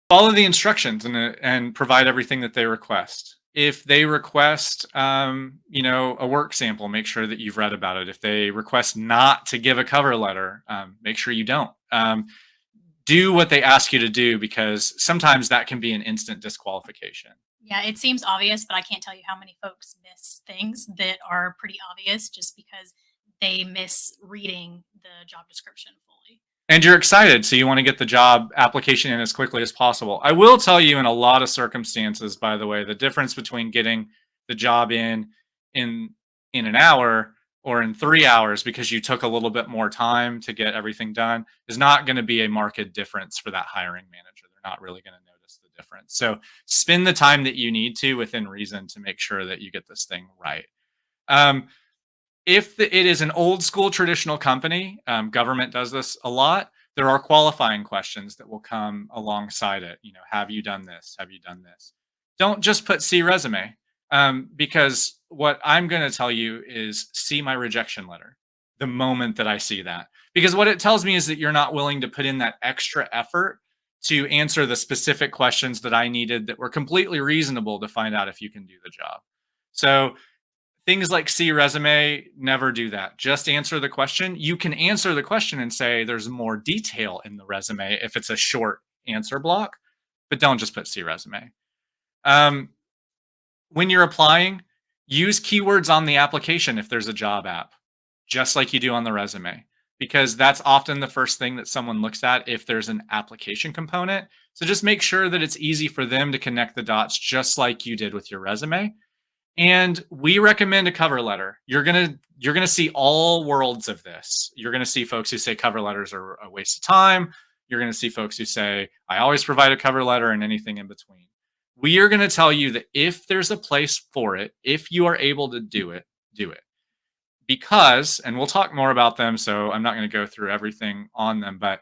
Follow the instructions and provide everything that they request. If they request, a work sample, make sure that you've read about it. If they request not to give a cover letter, make sure you don't. Do what they ask you to do, because sometimes that can be an instant disqualification. Yeah, it seems obvious, but I can't tell you how many folks miss things that are pretty obvious just because they miss reading the job description fully. And you're excited, so you want to get the job application in as quickly as possible. I will tell you, in a lot of circumstances, by the way, the difference between getting the job in an hour or in 3 hours because you took a little bit more time to get everything done is not going to be a marked difference for that hiring manager. They're not really going to notice the difference. So spend the time that you need to within reason to make sure that you get this thing right. If it is an old school traditional company, government does this a lot. There are qualifying questions that will come alongside it. Have you done this? Have you done this? Don't just put "see resume," because what I'm going to tell you is see my rejection letter the moment that I see that. Because what it tells me is that you're not willing to put in that extra effort to answer the specific questions that I needed that were completely reasonable to find out if you can do the job. So things like "see resume," never do that. Just answer the question. You can answer the question and say there's more detail in the resume if it's a short answer block, but don't just put "see resume." When you're applying, use keywords on the application if there's a job app, just like you do on the resume, because that's often the first thing that someone looks at if there's an application component. So just make sure that it's easy for them to connect the dots, just like you did with your resume. And we recommend a cover letter. You're gonna see all worlds of this. You're gonna see folks who say cover letters are a waste of time. You're gonna see folks who say, I always provide a cover letter, and anything in between. We are gonna tell you that if there's a place for it, if you are able to do it, do it. Because, and we'll talk more about them, so I'm not gonna go through everything on them, but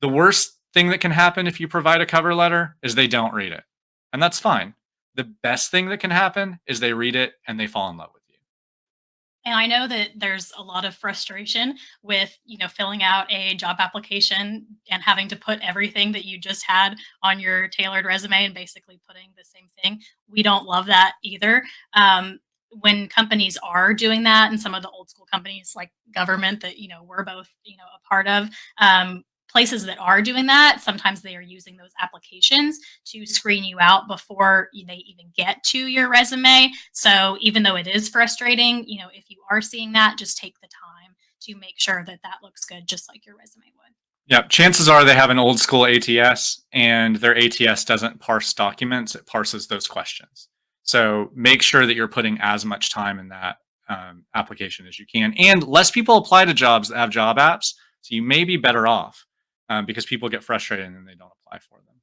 the worst thing that can happen if you provide a cover letter is they don't read it. And that's fine. The best thing that can happen is they read it and they fall in love with you. And I know that there's a lot of frustration with, filling out a job application and having to put everything that you just had on your tailored resume and basically putting the same thing. We don't love that either. When companies are doing that, and some of the old school companies like government that, we're both, a part of, places that are doing that, sometimes they are using those applications to screen you out before they even get to your resume. So even though it is frustrating, if you are seeing that, just take the time to make sure that that looks good, just like your resume would. Yeah, chances are they have an old school ATS, and their ATS doesn't parse documents, it parses those questions. So make sure that you're putting as much time in that application as you can. And less people apply to jobs that have job apps, so you may be better off because people get frustrated and they don't apply for them.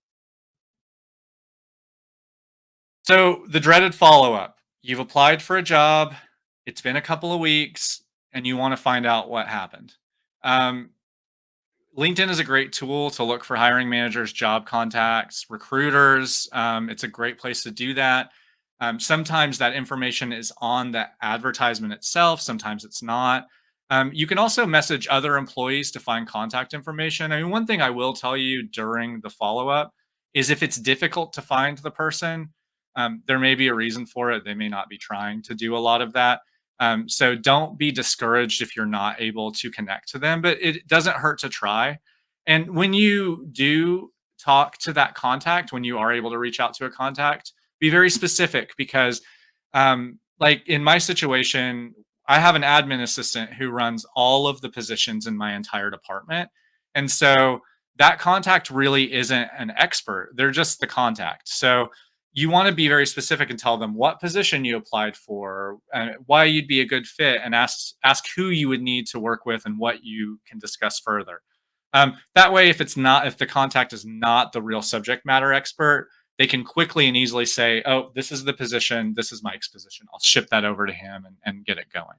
So the dreaded follow up. You've applied for a job, it's been a couple of weeks, and you want to find out what happened. Um, LinkedIn is a great tool to look for hiring managers, job contacts, recruiters. It's a great place to do that. Sometimes that information is on the advertisement itself, sometimes it's not. You can also message other employees to find contact information. I mean, one thing I will tell you during the follow up is if it's difficult to find the person, there may be a reason for it. They may not be trying to do a lot of that. So don't be discouraged if you're not able to connect to them, but it doesn't hurt to try. And when you do talk to that contact, when you are able to reach out to a contact, be very specific because, like in my situation, I have an admin assistant who runs all of the positions in my entire department. And so that contact really isn't an expert, they're just the contact. So you want to be very specific and tell them what position you applied for, why you'd be a good fit, and ask who you would need to work with and what you can discuss further. That way, if the contact is not the real subject matter expert, they can quickly and easily say, "Oh, this is the position. This is Mike's position. I'll ship that over to him and get it going."